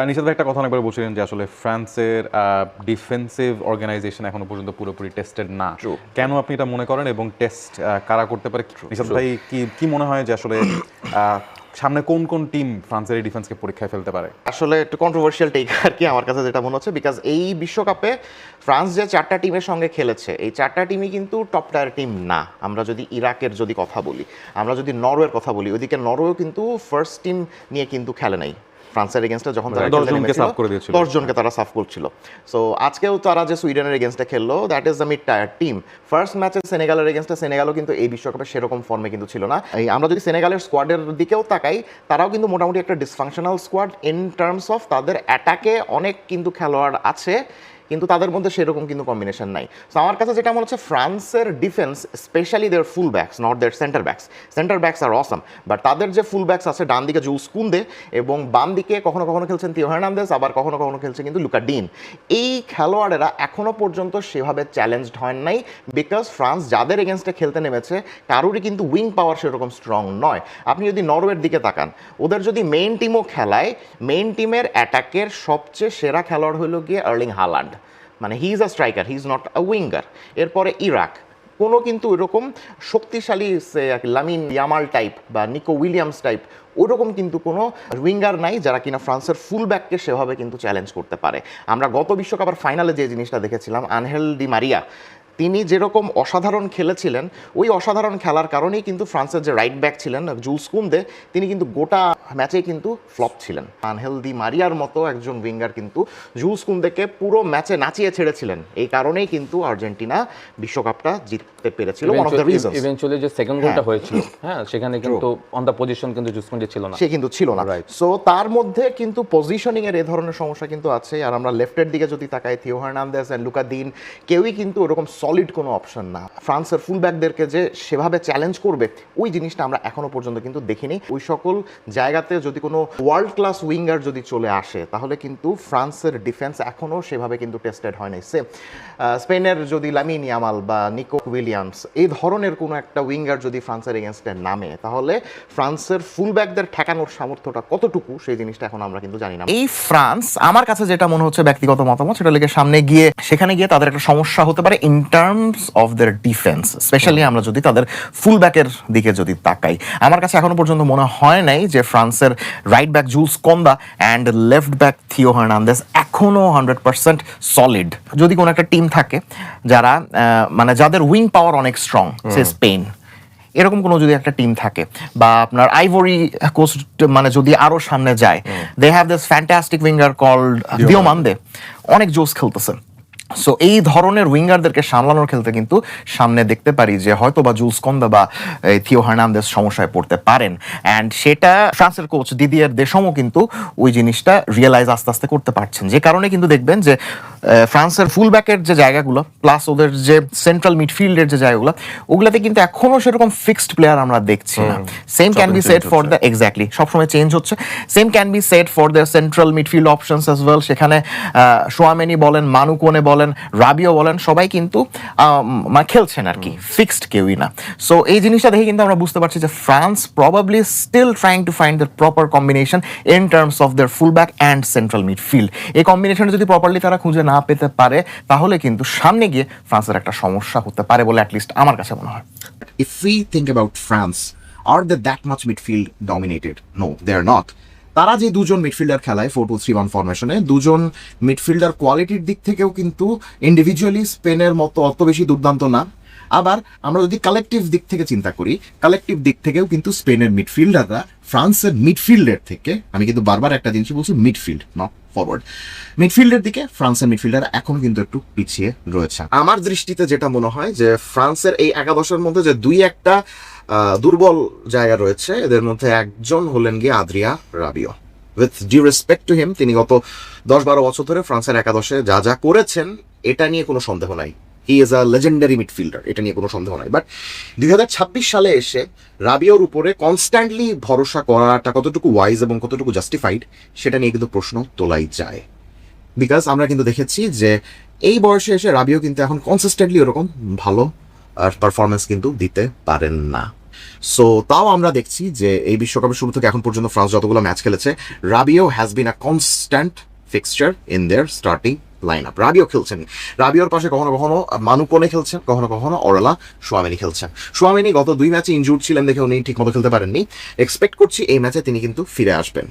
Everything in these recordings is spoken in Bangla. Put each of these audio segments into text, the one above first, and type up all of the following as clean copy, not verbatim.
নিশাত ভাই একটা কথা অনেকবার বলছিলেন যে আসলে ফ্রান্সের ডিফেন্সিভ অর্গানাইজেশন এখনো পর্যন্ত পুরোপুরি টেস্টেড না। কেন আপনি এটা মনে করেন এবং টেস্ট কারা করতে পারে? নিশাত ভাই কি মনে হয় যে আসলে সামনে কোন কোন টিম ফ্রান্সের এই ডিফেন্সকে পরীক্ষায় ফেলতে পারে? আসলে একটু কন্ট্রোভার্সিয়াল টেক আর কি আমার কাছে যেটা মনে হচ্ছে, বিকজ এই বিশ্বকাপে ফ্রান্স যে 4টা টিমের সঙ্গে খেলেছে এই 4টা টিমই কিন্তু টপ টায়ার টিম না। আমরা যদি ইরাকের যদি কথা বলি, আমরা যদি নরওয়ের কথা বলি, ওইদিকে নরওয়ে কিন্তু ফার্স্ট টিম নিয়ে কিন্তু খেলে নাই ফ্রান্সের এগেনস্টে, যখন তারা 10 জনকে তারা সাফ করছিল। সো আজকেও তারা যে সুইডেনের এগেনস্টে খেললো, that is the mid tyre team. First ম্যাচে সেনেগালের এগেনস্টে সেনেগালও কিন্তু এই বিশ্বকাপে সেরকম ফর্মে কিন্তু ছিল না। আমরা যদি সেনেগালের স্কোয়াডের দিকেও তাকাই, তারাও কিন্তু মোটামুটি একটা dysfunctional squad in terms of তাদের অ্যাটাকে অনেক কিন্তু খেলোয়াড় আছে, কিন্তু তাদের মধ্যে সেরকম কিন্তু কম্বিনেশন নাই। সো আমার কাছে যেটা মনে হচ্ছে, ফ্রান্সের defence specially their full backs, not their centre backs are awesome, but তাদের যে ফুল ব্যাকস আছে, ডান দিকে জুলস কুন্দে এবং বাম দিকে কখনো কখনো খেলছেন থিও হার্নান্দেজ, আবার কখনো কখনো খেলছে কিন্তু লুকা ডিন। এই খেলোয়াড়েরা এখনো পর্যন্ত সেভাবে চ্যালেঞ্জড হয় নাই, বিকজ ফ্রান্স যাদের এগেনস্টে খেলতে নেমেছে কারোরই কিন্তু উইং পাওয়ার সেরকম স্ট্রং নয়। আপনি যদি নরওয়ের দিকে তাকান, ওদের যদি মেইন টিমও খেলায়, মেইন টিমের অ্যাটাকের সবচেয়ে সেরা খেলোয়াড় হলো গিয়ে আর্লিং হালান্ড, মানে he is a striker, he is not a winger. এরপরে ইরাক কোনো কিন্তু এরকম শক্তিশালী লামিন ইয়ামাল টাইপ বা নিকো উইলিয়ামস টাইপ ওরকম কিন্তু কোনো উইঙ্গার নাই যারা কিনা ফ্রান্সের ফুল ব্যাককে সেভাবে কিন্তু চ্যালেঞ্জ করতে পারে। আমরা গত বিশ্বকাপের ফাইনালে যে জিনিসটা দেখেছিলাম, আনহেল ডি মারিয়া তিনি যেরকম অসাধারণ খেলেছিলেন, ওই অসাধারণ খেলার কারণেই কিন্তু ফ্রান্সের যে রাইট ব্যাক ছিলেন জুলস কুন্দে, তিনি কিন্তু গোটা ম্যাচে কিন্তু ফ্লপ ছিলেন। আনহেল দি মারিয়ার মতো একজন উইঙ্গার কিন্তু জুলস কুন্দেকে পুরো ম্যাচে নাচিয়ে ছেড়েছিলেন, এই কারণেই কিন্তু আর্জেন্টিনা বিশ্বকাপটা জিততে পেরেছিল। One of the reasons eventually যে সেকেন্ড গোলটা হয়েছিল, হ্যাঁ, সেখানে কিন্তু অন দ্য পজিশন কিন্তু জুলস কুন্দে ছিল না, সে কিন্তু ছিল না। সো তার মধ্যে কিন্তু পজিশনিং এর এই ধরনের সমস্যা কিন্তু আছে। আর আমরা লেফটের দিকে যদি তাকাই, থিও হার্নান্দেজ এন্ড লুকা দিন কেউই কিন্তু ওরকম সলিড কোনো অপশন না। ফ্রান্সের ফুলব্যাকদেরকে যে সেভাবে চ্যালেঞ্জ করবে ওই জিনিসটা আমরা এখনো পর্যন্ত কিন্তু দেখিনি। ওই সকল জায়গাতে যদি কোনো ওয়ার্ল্ড ক্লাস উইঙ্গার যদি চলে আসে, তাহলে কিন্তু ফ্রান্সের ডিফেন্স এখনও সেভাবে কিন্তু টেস্টেড হয় নাই। স্পেনের যদি লামিন ইয়ামাল বা নিকো উইলিয়ামস এই ধরনের কোনো একটা উইঙ্গার যদি ফ্রান্সের এগেনস্টে নামে, তাহলে ফ্রান্সের ফুলব্যাকদের ঠেকানোর সামর্থ্যটা কতটুকু সেই জিনিসটা এখন আমরা কিন্তু জানি না। এই ফ্রান্স আমার কাছে যেটা মনে হচ্ছে ব্যক্তিগত মতামত, সেটা লেগে সেখানে গিয়ে তাদের একটা সমস্যা হতে পারে in terms of there defence. Specially আমরা যদি তাদের ফুলব্যাকের দিকে যদি তাকাই, আমার কাছে এখনো পর্যন্ত মনে হয় নাই যে ফ্রান্সের right back Jules Kounde and left back Theo Hernandez এখনো 100% সলিড। যদি কোনো একটা টিম থাকে যারা মানে যাদের উইং পাওয়ার অনেক স্ট্রং, সে স্পেন, এরকম কোনো যদি একটা টিম থাকে, বা আপনার আইভরি কোস্ট মানে যদি আরো সামনে যায়, they have this fantastic winger called Diomande, অনেক জোস খেলতেছে। সো এই ধরনের উইঙ্গারদেরকে সামলানোর খেলতে কিন্তু সামনে দেখতে পারি যে হয়তো বা জুলস কোন্দা বা থিও হার্নান্দেজ সমস্যায় পড়তে পারেন। অ্যান্ড সেটা ফ্রান্সের কোচ দিদিয়ের দেশমও কিন্তু ওই জিনিসটা রিয়েলাইজ আস্তে আস্তে করতে পারছেন, যে কারণে কিন্তু দেখবেন যে ফ্রান্সের ফুলব্যাকের যে জায়গাগুলো প্লাস ওদের যে সেন্ট্রাল মিডফিল্ডের যে জায়গাগুলো, ওগুলাতে কিন্তু এখনো সেরকম ফিক্সড প্লেয়ার আমরা দেখছি না। Same can be shed for the exactly সবসময় চেঞ্জ হচ্ছে। Same can be shed for the central midfield options as well. সেখানে শোয়ামেনি বলেন, মানু কোনে বলেন, রাবিও বলেন, সবাই কিন্তু মানে খেলছেন আর কি, ফিক্সড কেউই না। সো এই জিনিসটা দেখে কিন্তু আমরা বুঝতে পারছি যে France probably still trying to find the proper combination in terms of their fullback and central midfield. এই কম্বিনেশনটা যদি প্রপারলি তারা খুঁজে না পেতে পারে, তাহলে কিন্তু সামনে গিয়ে ফ্রান্সের একটা সমস্যা হতে পারে বলে অ্যাটলিস্ট আমার কাছে মনে হয়। If we think about France, are they that much midfield dominated? No, they are not. তারা যে দুজন মিডফিল্ডার খেলায় 4-2-3-1 ফরমেশনে, দুজন মিডফিল্ডার কোয়ালিটির দিক থেকেও কিন্তু ইন্ডিভিজুয়ালি স্পেনের মতো অত বেশি দুর্দান্ত না। আবার আমরা যদি কালেকটিভ দিক থেকে চিন্তা করি, কালেকটিভ দিক থেকেও কিন্তু স্পেনের মিডফিল্ডাররা ফ্রান্সের মিডফিল্ডের থেকে, আমি কিন্তু বারবার একটা জিনিস বলছি, মিডফিল্ড নট ফরওয়ার্ড, মিডফিল্ডের দিকে ফ্রান্সের মিডফিল্ডার এখন কিন্তু একটু পিছিয়ে রয়েছে। আমার দৃষ্টিতে যেটা মনে হয় যে ফ্রান্সের এই একাদশের মধ্যে যে দুই একটা দুর্বল জায়গা রয়েছে, এদের মধ্যে একজন হলেন গিয়ে Adrien Rabiot. With due respect to him, তিনি গত 10-12 বছর ধরে ফ্রান্সের একাদশে যা যা করেছেন, এটা নিয়ে কোনো সন্দেহ নাই। He is a legendary midfielder, এটা নিয়ে কোনো সন্দেহ নাই। বাট 2026 সালে এসে রাবিওর উপরে কনস্ট্যান্টলি ভরসা করাটা কতটুকু ওয়াইজ এবং কতটুকু জাস্টিফাইড, সেটা নিয়ে কিন্তু প্রশ্ন তোলাই যায়। বিকজ আমরা কিন্তু দেখেছি যে এই বয়সে এসে রাবিও কিন্তু এখন কনসিস্টেন্টলি ওরকম ভালো পারফরমেন্স কিন্তু দিতে পারেন না। সো তাও আমরা দেখছি যে এই বিশ্বকাপের শুরু থেকে এখন পর্যন্ত ফ্রান্স যতগুলো ম্যাচ খেলেছে, Rabiot has been a constant fixture in their starting line up. Rabiot খেলছেন, রাবিওর পাশে কখনো কখনো মানু কোনে খেলছেন, কখনো কখনো অরেলা সোয়ামেনি খেলছেন। সোয়ামেনি গত 2 ম্যাচে ইনজুর্ড ছিলেন দেখে উনি ঠিক মতো খেলতে পারেননি। এক্সপেক্ট করছি এই ম্যাচে তিনি কিন্তু ফিরে আসবেন।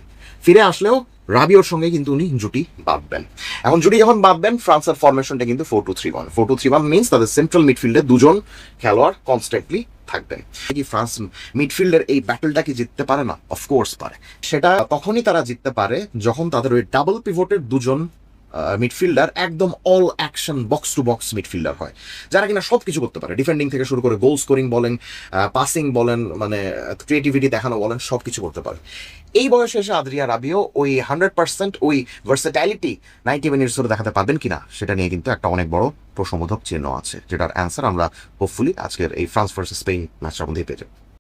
ফিরে আসলেও রাবিওর সঙ্গে কিন্তু উনি জুটি বাঁধবেন। এখন জুটি যখন বাঁধবেন, ফ্রান্সের ফরমেশনটা কিন্তু 4-2-3-1। 4-2-3-1 মিনস তাদের সেন্ট্রাল মিডফিল্ডে 2 জন খেলোয়াড় কনস্ট্যান্টলি থাকবেন। কি ফ্রান্স মিডফিল্ডের এই ব্যাটলটা কি জিততে পারে না? অফকোর্স পারে। সেটা তখনই তারা জিততে পারে যখন তাদের ওই ডাবল পিভটের 2 জন মিডফিল্ডার একদম all action box to box midfielder হয়, যারা কিনা সব কিছু করতে পারে, ডিফেন্ডিং থেকে শুরু করে গোল স্কোরিং বলেন, পাসিং বলেন, মানে ক্রিয়েটিভিটি দেখানো বলেন, সব কিছু করতে পারে। এই বয়সে এসে আদ্রিয়া রাবিও ওই 100% ওই ভার্সেটাইলিটি 90 মিনিটস ধরে দেখাতে পারবেন কিনা, সেটা নিয়ে কিন্তু একটা অনেক বড় প্রশ্নবোধক চিহ্ন আছে, যেটার অ্যান্সার আমরা হোপফুলি আজকের এই ফ্রান্স ভার্সেস স্পেন ম্যাচটার মধ্যেই পেয়ে যাবো।